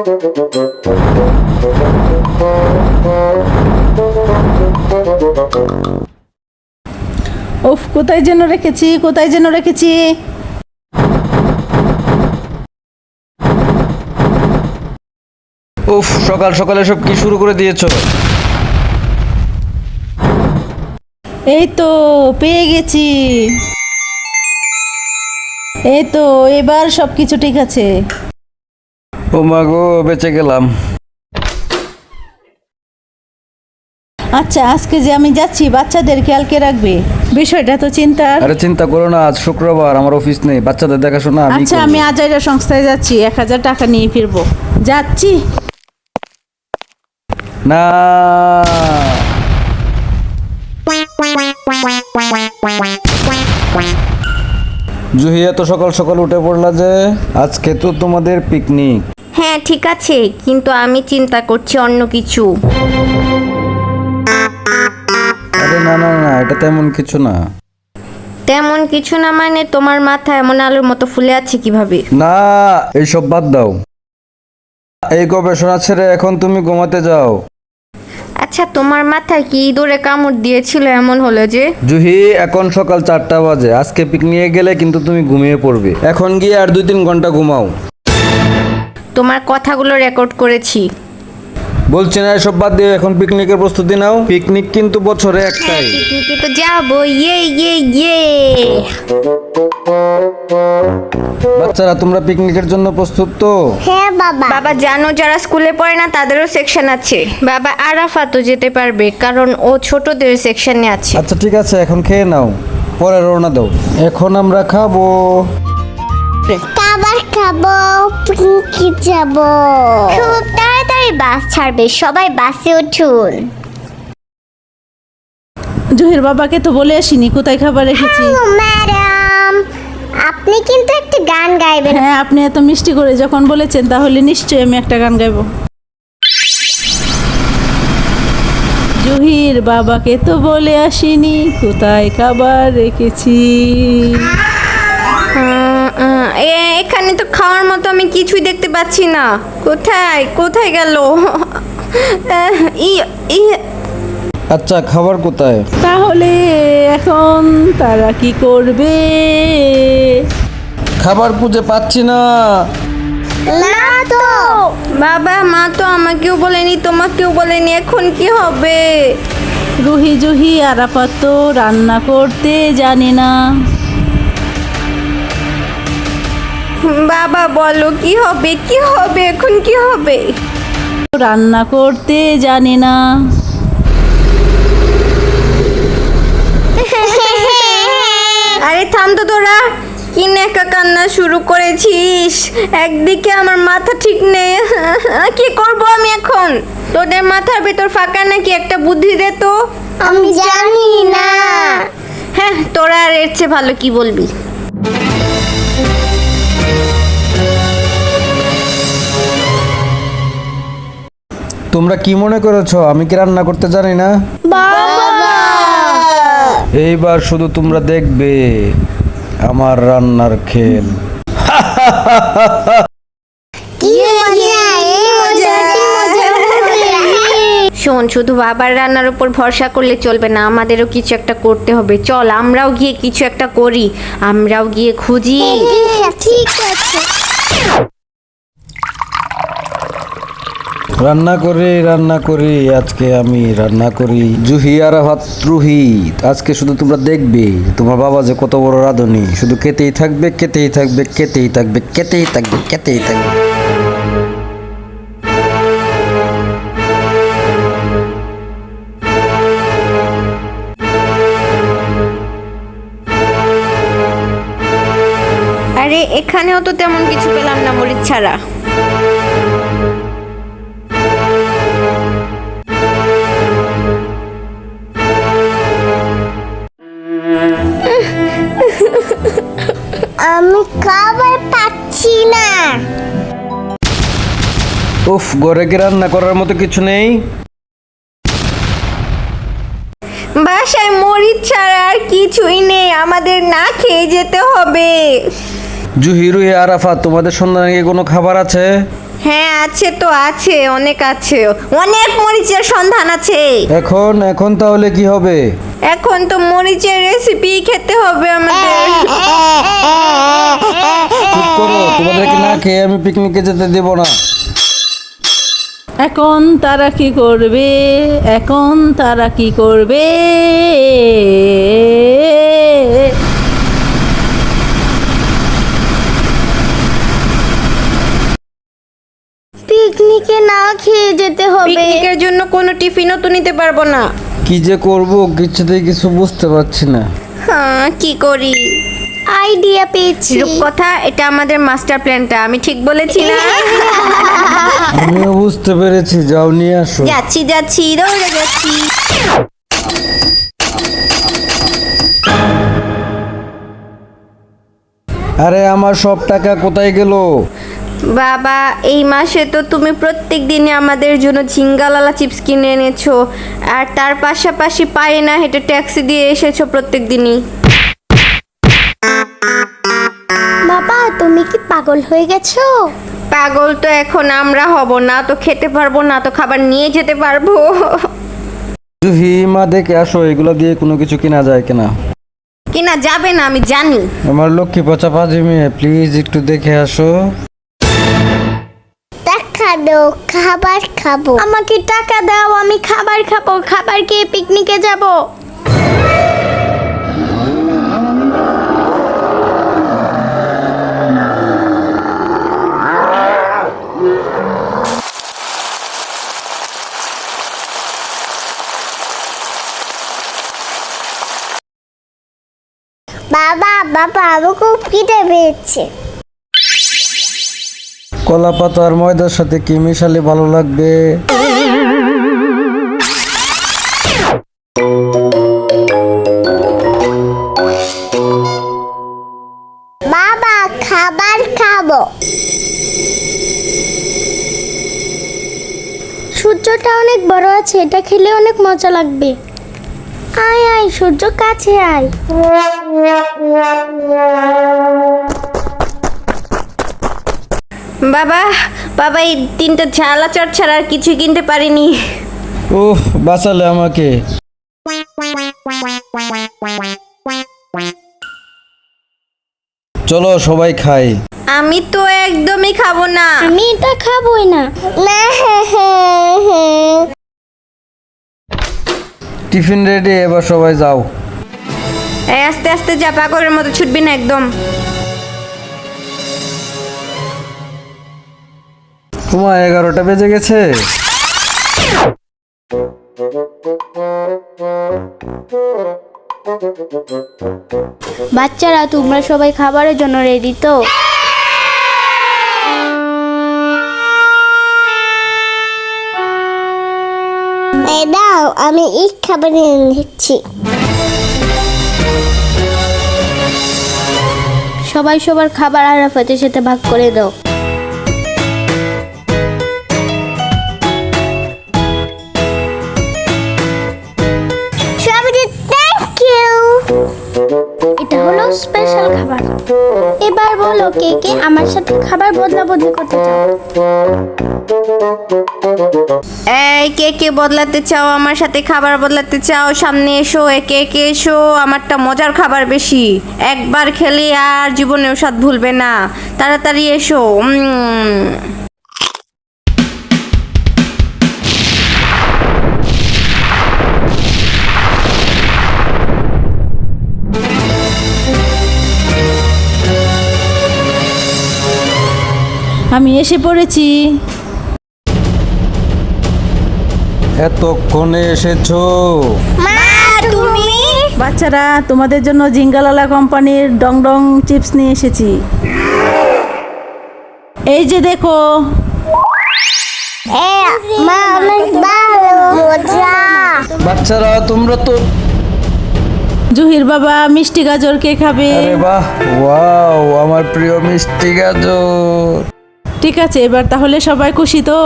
উফ, কোথায় যেন রেখেছি। উফ, সকাল সকালে সব কি শুরু করে দিয়েছো? এই তো পেয়ে গেছি। এই তো এবার সবকিছু ঠিক আছে। ও মা গো, বেঁচে গেলাম। আচ্ছা, আজকে যে আমি যাচ্ছি বাচ্চাদের খেয়ালকে রাখবে, বিষয়টা তো চিন্তার। আরে চিন্তা করো না, আজ শুক্রবার, আমার অফিস নেই, বাচ্চাদের দেখাশোনা আমি আচ্ছা, করব। আমি আজাইরা সংস্থায় যাচ্ছি, 1000 টাকা নিয়ে ফিরবো। যাচ্ছি। না, জুহি এত সকাল সকাল উঠে পড়লা যে? আজকে তো তোমাদের পিকনিক। হ্যাঁ ঠিক আছে, কিন্তু আমি চিন্তা করছি অন্য কিছু। আরে না না না, এটা তেমন কিছু না। তেমন কিছু না মানে তোমার মাথা এমন আলুর মতো ফুলে আছে কিভাবে? না, এইসব বাদ দাও। এই গবেষণা ছেড়ে এখন তুমি ঘুমাতে যাও। আচ্ছা, তোমার মাথায় কি ইঁদুরে কামড় দিয়েছিল এমন হলো যে? জুহি, এখন সকাল 4টা বাজে, আজকে পিকনিকে গেলে কিন্তু তুমি ঘুমিয়ে পড়বে। এখন গিয়ে আর 2-3 ঘন্টা ঘুমাও। তোমার কথাগুলো রেকর্ড করেছি। বলছি না, এসব বাদ দিয়ে এখন পিকনিকের প্রস্তুতি নাও। পিকনিক কিন্তু বছরে একটাই। পিকনিকে তো যাবো, ইয়ে ইয়ে ইয়ে। বাচ্চারা, তোমরা পিকনিকের জন্য প্রস্তুত তো? হ্যাঁ বাবা। বাবা জানো, যারা স্কুলে পড়ে না তাদেরও সেকশন আছে। বাবা আরাফাতও যেতে পারবে, কারণ ও ছোটদের সেকশনে আছে। আচ্ছা ঠিক আছে, এখন খেয়ে নাও, পরে রওনা দাও। এখন আমরা খাবো। খাবার খাবো, পিকনিকে যাবো। খুব তাড়াতাড়ি বাস ছাড়বে, সবাই বাসে উঠুন। জহির বাবাকে তো বলে আসিনি কোথায় খাবার রেখেছি। ম্যাডাম, আপনি কিন্তু একটা গান গাইবেন। হ্যাঁ, আপনি এত মিষ্টি করে যখন বলেছেন, তাহলে নিশ্চয়ই আমি একটা গান গাইবো। জহির বাবাকে তো বলে আসিনি কোথায় খাবার রেখেছি। এখানে তো খাওয়ার মতো আমি কিছুই দেখতে পাচ্ছি না। কোথায় কোথায় গেল? আচ্ছা, খাবার কোথায়? তাহলে এখন তারা কি করবে? খাবার খুঁজে পাচ্ছি না। না তো। বাবা, মা তো আমাকেও বলেনি, তোমাকেও বলেনি, এখন কি হবে? রুহি জুহি আরাফাত তো রান্না করতে জানে না। বাবা বলো, কি হবে, কি হবে, এখন কি হবে? রান্না করতে জানে না। আরে থাম তো তোরা, কি নেকা কান্না শুরু করেছিস? একদিকে আমার মাথা ঠিক নেই, কি করব আমি এখন? তোদের মাথার ভেতর ফাঁকা নাকি? একটা বুদ্ধি দে তো। আমি জানি না। হ্যাঁ, তোরা আর এর চেয়ে ভালো কি বলবি? তোমরা কি মনে করেছো আমি কি রান্না করতে জানি না? এইবার শুধু তোমরা দেখবে আমার রান্নার খেল। কি মজা, এই মজা, কি মজা। শোন, শুধু বাবার রান্নার উপর ভরসা করলে চলবে না, আমাদেরও কিছু একটা করতে হবে। চল আমরাও গিয়ে কিছু একটা করি, আমরাও গিয়ে খুঁজি। ঠিক আছে। রান্না করি আজকে আমি রান্না করি। জুহি আরাফাত রুহি, আজকে শুধু তোমরা দেখবে তোমার বাবা যে কত বড় রাঁধুনি। শুধু খেতেই থাকবে, খেতেই থাকবে, খেতেই থাকবে, খেতেই থাকবে, খেতেই থাকবে। আরে এখানেও তো তেমন কিছু পেলাম না মরিচ ছাড়া। আমি খাবার পাচ্ছি না। উফ, ঘরে কি রান্না করার মতো কিছু নেই? বাসায় মরিচ ছাড়া আর কিছুই নেই, আমাদের না খেয়ে যেতে হবে। জুহি রুহি আরাফাত, তোমাদের সন্ধানে কি কোনো খাবার আছে? হ্যাঁ আছে তো, আছে, অনেক আছে, অনেক মরিচের সন্ধান আছে। এখন তাহলে কি হবে? এখন তো মরিচের রেসিপি খেতে হবে আমাদের। চুপ করো, তোমাদেরকে না খেয়ে আমি পিকনিকে যেতে দেব না। এখন তারা কি করবে? এখন তারা কি করবে? পিকনিকে না খেয়ে যেতে হবে। পিকনিকের জন্য কোনো টিফিনও তো নিতে পারবো না। কি যে করব কিছুতেই কিছু বুঝতে পারছি না। হ্যাঁ, কি করি? আইডিয়া পেয়েছি। রূপকথা, এটা আমাদের মাস্টার প্ল্যানটা, আমি ঠিক বলেছি না? আমিও বুঝতে পেরেছি, যাও নিয়ে আসো। যাচ্ছি যাচ্ছি, দৌড়ে যাচ্ছি। আরে আমার সব টাকা কোথায় গেল? বাবা, এই মাসে তো তুমি প্রত্যেক দিনে আমাদের জন্য ঝিঙ্গালালা চিপস কিনে এনেছো, আর তার পাশাপাশি পায়ে না হেঁটে ট্যাক্সি দিয়ে এসেছো প্রত্যেক দিনই। বাবা, তুমি কি পাগল হয়ে গেছো? পাগল তো এখন আমরা হব না, তো খেতে পারবো না, তো খাবার নিয়ে যেতে পারবো। জুহি, মা দেখে আসো, এগুলো দিয়ে কোনো কিছু কেনা যায় কিনা। কিনা যাবে না, আমি জানি। আমার লক্ষ্মী পচা পাজি মেয়ে, প্লিজ একটু দেখে আসো। টাকা দাও, খাবার খাবো। আমাকে টাকা দাও, আমি খাবার খাবো। খাবার খেয়ে পিকনিকে যাব। বাবা বাবা, আমি খুব খিদে পেয়েছে। কলা পাতা আর ময়দার সাথে কি মিশালে ভালো লাগবে? বাবা, খাবার খাবো। সূর্যটা অনেক বড় আছে, এটা খেলে অনেক মজা লাগবে। আয় আয় সূর্য, কাছে আয়। বাবা, বাবা, এই 3টা ঝাল আচার ছাড়া আর কিছু কিনতে পারিনি। ওহ, বাঁচালে আমাকে। চলো সবাই খাই। আমি তো একদমই খাবো না। আমি এটা খাবোই না। টিফিন রেডি, এবার সবাই যাও। এই আস্তে আস্তে যা, পাগলের মতো ছুটবি না একদম। তোমার 11টা বেজে গেছে। বাচ্চারা, তোমরা সবাই খাবারের জন্য রেডি তো? এই দাও, আমি এই খাবার নিয়ে নিচ্ছি। সবাই সবার খাবার আরাফাতের সাথে ভাগ করে দাও। Thank you. এটা হলো স্পেশাল খাবার। এবার বলো, কে কে আমার সাথে খাবার বদলা বদলি করতে চাও? এই, কে কে বদলাতে চাও, আমার সাথে খাবার বদলাতে চাও, সামনে এসো। একে একে এসো, আমারটা মজার খাবার বেশি, একবার খেলে আর জীবনেও স্বাদ ভুলবে না। তাড়াতাড়ি এসো। আমি এসে পড়েছি। এতক্ষণে এসেছো? মা, তুমি? বাচ্চারা, তোমাদের জন্য জিঙ্গালালা কোম্পানির ডং ডং চিপস নিয়ে এসেছি। এই যে দেখো। মা, অনেক ভালো মজা। বাচ্চারা, তোমরা তো। জুহির বাবা মিষ্টি গাজর কে খাবে? আরে বাহ, ওয়াও, আমার প্রিয় মিষ্টি গাজর। ঠিক আছে, এবার তাহলে সবাই খুশি তো?